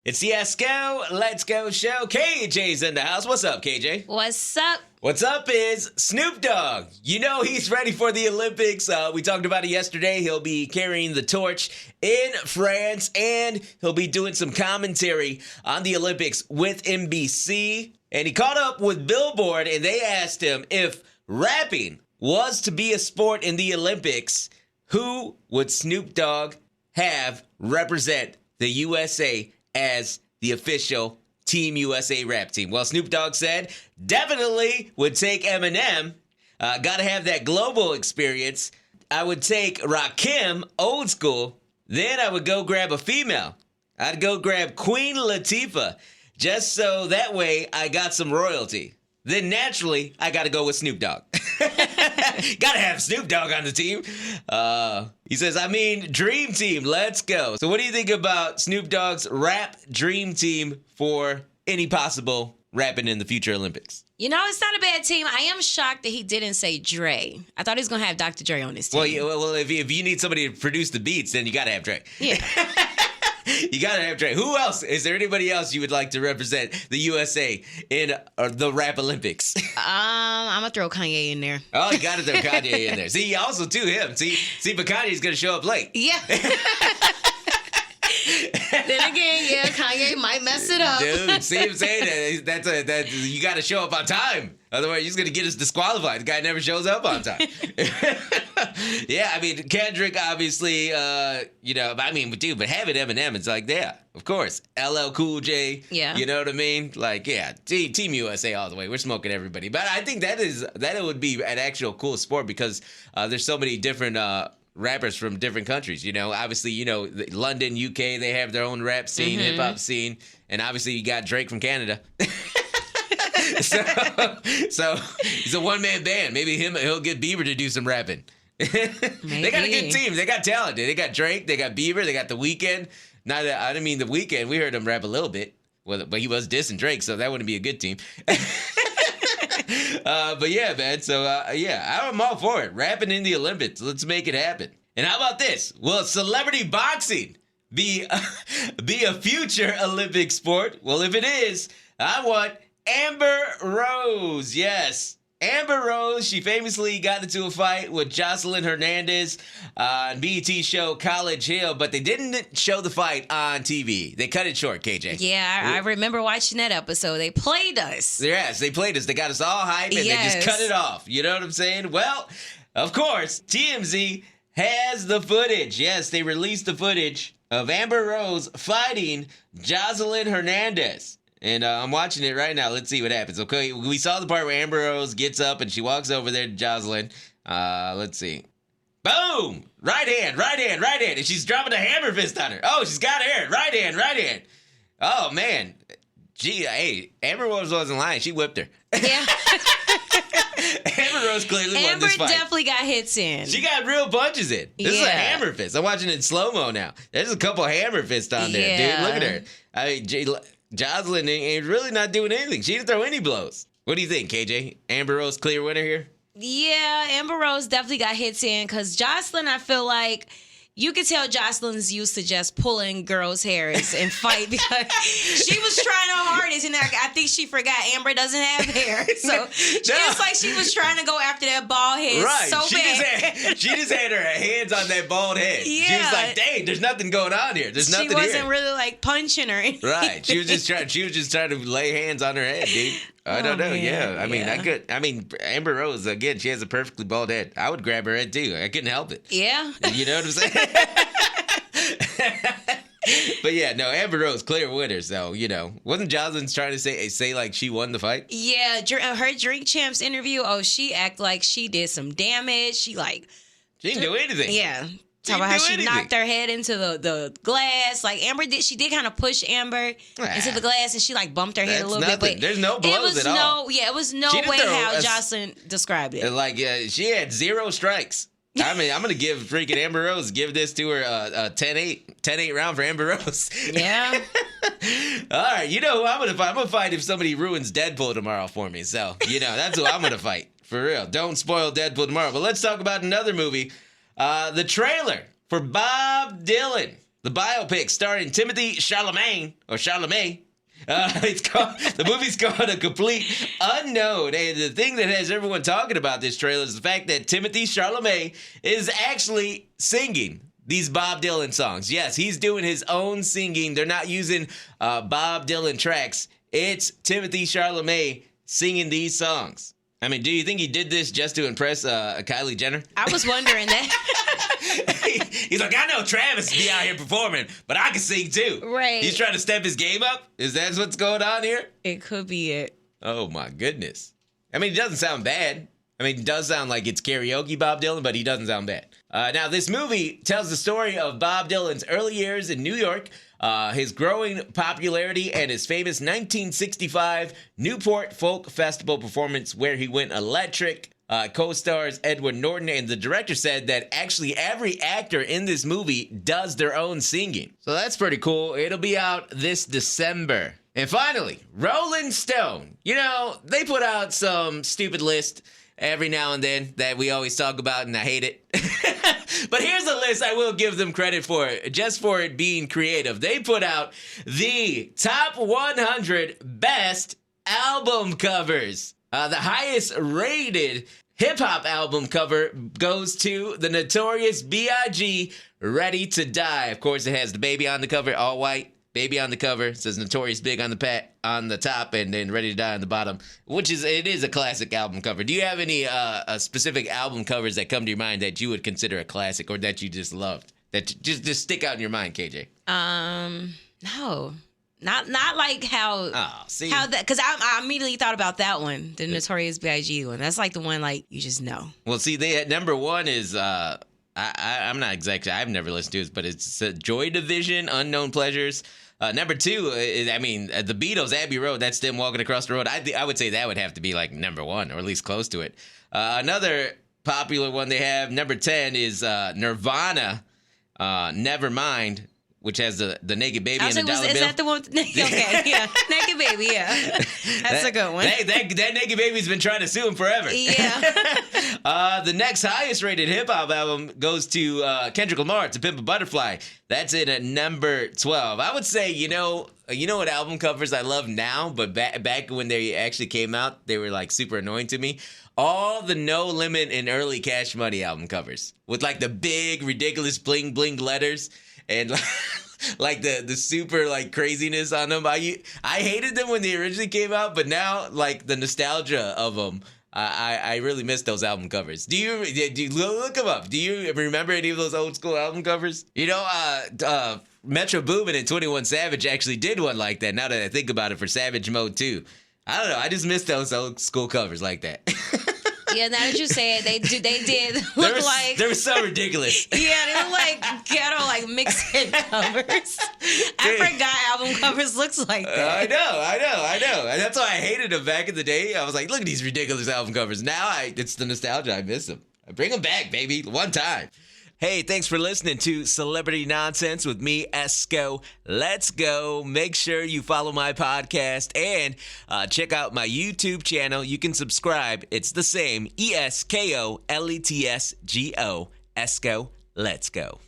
It's the Esko Let's Go show. KJ's in the house. What's up, KJ? What's up? What's up is Snoop Dogg. You know he's ready for the Olympics. We talked about it yesterday. He'll be carrying the torch in France, and he'll be doing some commentary on the Olympics with NBC. And he caught up with Billboard, and they asked him if rapping was to be a sport in the Olympics, who would Snoop Dogg have represent the USA as the official Team USA rap team? Well, Snoop Dogg said definitely would take Eminem. Gotta have that global experience. I would take Rakim, old school. Then I would go grab a female. I'd go grab Queen Latifah, just so that way I got some royalty. Then naturally, I gotta go with Snoop Dogg. Gotta have Snoop Dogg on the team. He says, dream team, let's go. So what do you think about Snoop Dogg's rap dream team for any possible rapping in the future Olympics? You know, it's not a bad team. I am shocked that he didn't say Dre. I thought he was going to have Dr. Dre on his team. Well, if you need somebody to produce the beats, then you gotta have Dre. Yeah. You gotta have Dre. Who else? Is there anybody else you would like to represent the USA in the rap Olympics? I'm going to throw Kanye in there. Oh, you gotta throw Kanye in there. See, also to him. See, but Kanye's gonna show up late. Yeah. Then again, yeah, Kanye might mess it up. Dude, see what I'm saying? That's you gotta show up on time. Otherwise, you're just gonna get us disqualified. The guy never shows up on time. Yeah, Kendrick, obviously, but having Eminem, it's like, yeah, of course. LL Cool J, yeah. You know what I mean? Like, yeah, Team USA all the way. We're smoking everybody. But I think that it would be an actual cool sport because there's so many different rappers from different countries. You know, obviously, London, UK, they have their own rap scene, hip hop scene, and obviously you got Drake from Canada. So he's a one-man band. Maybe he'll get Bieber to do some rapping. They got a good team. They got talent. They got Drake. They got Bieber. They got The Weeknd. I didn't mean The Weeknd. We heard him rap a little bit, but he was dissing Drake, so that wouldn't be a good team. But yeah, man. So I'm all for it. Rapping in the Olympics. Let's make it happen. And how about this? Will celebrity boxing be a future Olympic sport? Well, if it is, I want Amber Rose. Yes. Amber Rose, she famously got into a fight with Joseline Hernandez on BET show College Hill, but they didn't show the fight on TV. They cut it short, KJ. Yeah, I remember watching that episode. They played us. Yes, they played us. They got us all hyped, and they just cut it off. You know what I'm saying? Well, of course, TMZ has the footage. Yes, they released the footage of Amber Rose fighting Joseline Hernandez. And I'm watching it right now. Let's see what happens. Okay, we saw the part where Amber Rose gets up and she walks over there to Joseline. Let's see. Boom! Right hand. And she's dropping a hammer fist on her. Oh, she's got her. Right hand. Oh, man. Gee, hey, Amber Rose wasn't lying. She whipped her. Yeah. Amber Rose clearly won this fight. Amber definitely got hits in. She got real punches in. This is a hammer fist. I'm watching it in slow-mo now. There's a couple hammer fists on there, dude. Look at her. Joseline ain't really not doing anything. She didn't throw any blows. What do you think, KJ? Amber Rose clear winner here? Yeah, Amber Rose definitely got hits in because Joseline, I feel like you could tell Joseline's used to just pulling girls' hairs and fight because she was trying her hardest, and I think she forgot Amber doesn't have hair. So it's like she was trying to go after that bald head so bad. She just had her hands on that bald head. Yeah. She was like, dang, there's nothing going on here. There's nothing here. She wasn't really like punching her. Right. She was just trying to lay hands on her head, dude. I don't know. Man. Yeah. Amber Rose, again, she has a perfectly bald head. I would grab her head too. I couldn't help it. Yeah. You know what I'm saying? But yeah, no, Amber Rose, clear winner. So, wasn't Joseline trying to say like she won the fight? Yeah. Her Drink Champs interview, she acted like she did some damage. She didn't do anything. Yeah. Talk about how she knocked her head into the glass. Like Amber she did kind of push Amber into the glass, and she bumped her head a little bit. But there's no blows at all. Yeah, it was no way how Joseline described it. She had 0 strikes. I'm gonna give freaking Amber Rose. Give this to her a 10-8 round for Amber Rose. Yeah. All right, you know who I'm gonna fight? I'm gonna fight if somebody ruins Deadpool tomorrow for me. So that's who I'm gonna fight for real. Don't spoil Deadpool tomorrow. But let's talk about another movie. The trailer for Bob Dylan the biopic starring Timothee Chalamet, or Chalamet. The movie's called A Complete Unknown, and the thing that has everyone talking about this trailer is the fact that Timothee Chalamet is actually singing these Bob Dylan songs. Yes, he's doing his own singing. They're not using Bob Dylan tracks. It's Timothee Chalamet singing these songs. I mean, do you think he did this just to impress Kylie Jenner? I was wondering that. He's like, I know Travis be out here performing, but I can sing too. Right. He's trying to step his game up? Is that what's going on here? It could be it. Oh, my goodness. I mean, it doesn't sound bad. I mean, it does sound like it's karaoke Bob Dylan, but he doesn't sound bad. Now, this movie tells the story of Bob Dylan's early years in New York, his growing popularity, and his famous 1965 Newport Folk Festival performance where he went electric. Co-stars Edward Norton, and the director said that actually every actor in this movie does their own singing. So that's pretty cool. It'll be out this December. And finally, Rolling Stone. You know, they put out some stupid list every now and then that we always talk about, and I hate it. But here's a list I will give them credit for, just for it being creative. They put out the top 100 best album covers. The highest rated hip-hop album cover goes to the Notorious B.I.G. Ready to Die. Of course, it has the baby on the cover, all white. Baby on the cover. It says Notorious Big on the top, and then Ready to Die on the bottom, it is a classic album cover. Do you have any specific album covers that come to your mind that you would consider a classic or that you just loved? That just stick out in your mind, KJ? No. Not like how that, because I immediately thought about that one, the Notorious B.I.G. one. That's like the one like you just know. Well, see, they number one is I'm not exactly, I've never listened to it, but it's Joy Division, Unknown Pleasures. Number two, the Beatles, Abbey Road. That's them walking across the road. I would say that would have to be like number one, or at least close to it. Another popular one they have, number 10, is Nirvana, Nevermind, which has the naked baby and the dollar bill. Is that the one? Okay, yeah, naked baby, yeah, that's a good one. That naked baby's been trying to sue him forever. Yeah. The next highest rated hip hop album goes to Kendrick Lamar, "To Pimp a Butterfly." That's in at number 12. I would say, you know what album covers I love now, but back when they actually came out, they were like super annoying to me. All the No Limit and early Cash Money album covers with like the big ridiculous bling bling letters. And like the super like craziness on them. I hated them when they originally came out, but now like the nostalgia of them, I really miss those album covers. Do you look them up? Do you remember any of those old school album covers? You know, Metro Boomin and 21 Savage actually did one like that. Now that I think about it, for Savage Mode 2. I don't know. I just miss those old school covers like that. Yeah, now that you say it, they did look like they were so ridiculous. Yeah, they look like ghetto, like mixed hit covers. I forgot album covers looks like that. I know. And that's why I hated them back in the day. I was like, look at these ridiculous album covers. Now it's the nostalgia. I miss them. I bring them back, baby, one time. Hey, thanks for listening to Celebrity Nonsense with me, Esko. Let's go. Make sure you follow my podcast and check out my YouTube channel. You can subscribe. It's the same, ESKOLETSGO. Esko, let's go.